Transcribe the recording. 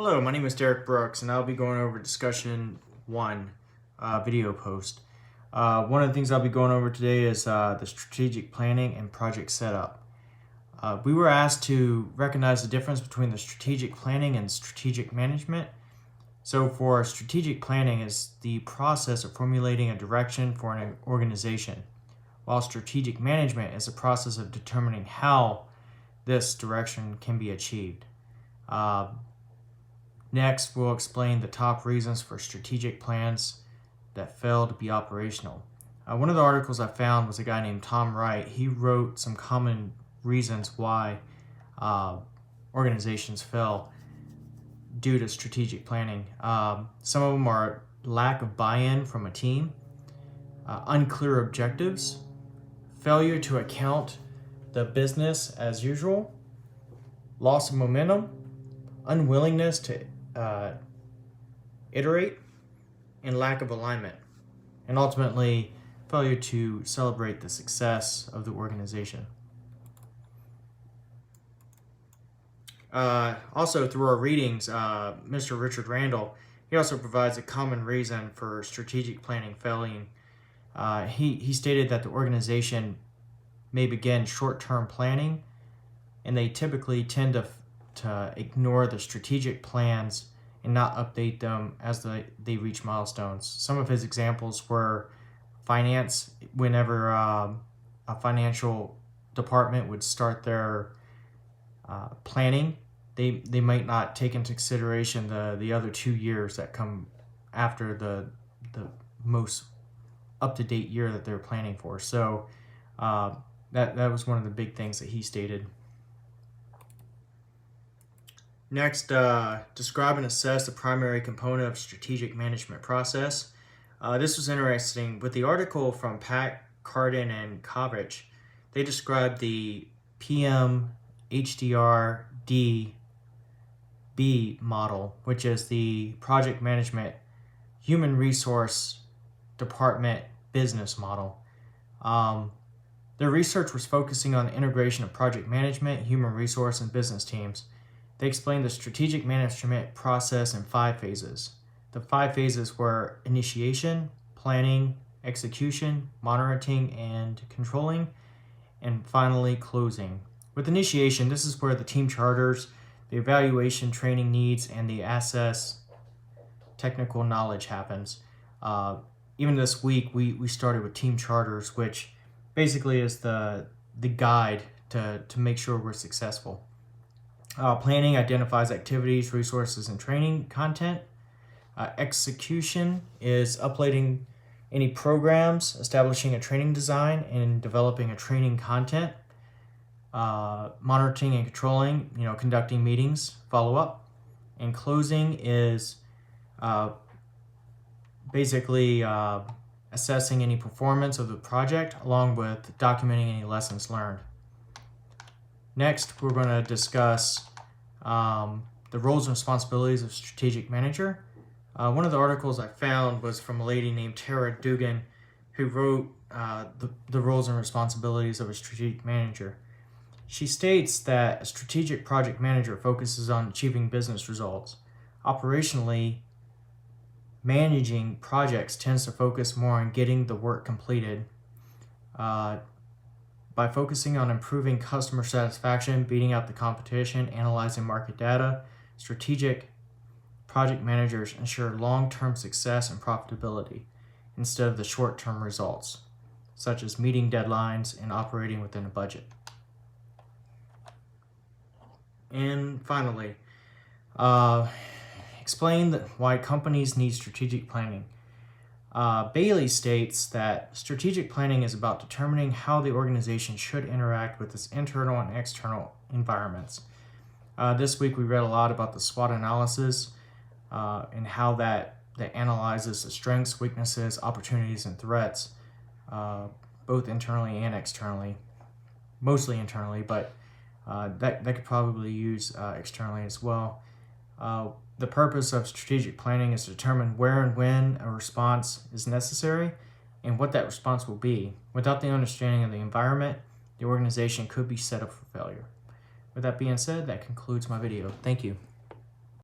Hello, my name is Derek Brooks, and I'll be going over discussion one video post. One of the things I'll be going over today is the strategic planning and project setup. We were asked to recognize the difference between the strategic planning and strategic management. So for strategic planning is the process of formulating a direction for an organization, while strategic management is the process of determining how this direction can be achieved. Next, we'll explain the top reasons for strategic plans that fail to be operational. One of the articles I found was a guy named Tom Wright. He wrote some common reasons why organizations fail due to strategic planning. Some of them are lack of buy-in from a team, unclear objectives, failure to account the business as usual, loss of momentum, unwillingness to iterate, and lack of alignment, and ultimately failure to celebrate the success of the organization. Also, through our readings, Mr. Richard Randall, he also provides a common reason for strategic planning failing. He stated that the organization may begin short-term planning, and they typically tend to ignore the strategic plans and not update them as they reach milestones. Some of his examples were finance. Whenever a financial department would start their planning, they might not take into consideration the other 2 years that come after the most up-to-date year that they're planning for. So that was one of the big things that he stated. Next, describe and assess the primary component of strategic management process. This was interesting. With the article from Pat Carden and Kovich, they described the PMHDRDB model, which is the project management human resource department business model. Their research was focusing on the integration of project management, human resource, and business teams. They explained the strategic management process in 5 phases. The 5 phases were initiation, planning, execution, monitoring and controlling, and finally closing. With initiation, this is where the team charters, the evaluation, training needs, and the assess technical knowledge happens. Even this week, we started with team charters, which basically is the guide to make sure we're successful. Planning identifies activities, resources, and training content. Execution is uploading any programs, establishing a training design, and developing a training content. Monitoring and controlling, conducting meetings, follow up. And closing is basically assessing any performance of the project along with documenting any lessons learned. Next, we're going to discuss the roles and responsibilities of strategic manager. One of the articles I found was from a lady named Tara Dugan, who wrote the roles and responsibilities of a strategic manager. She states that a strategic project manager focuses on achieving business results. Operationally, managing projects tends to focus more on getting the work completed. By focusing on improving customer satisfaction, beating out the competition, analyzing market data, strategic project managers ensure long-term success and profitability instead of the short-term results, such as meeting deadlines and operating within a budget. And finally, explain why companies need strategic planning. Bailey states that strategic planning is about determining how the organization should interact with its internal and external environments. This week we read a lot about the SWOT analysis and how that analyzes the strengths, weaknesses, opportunities, and threats, both internally and externally. Mostly internally, but that could probably use externally as well. The purpose of strategic planning is to determine where and when a response is necessary and what that response will be. Without the understanding of the environment, the organization could be set up for failure. With that being said, that concludes my video. Thank you.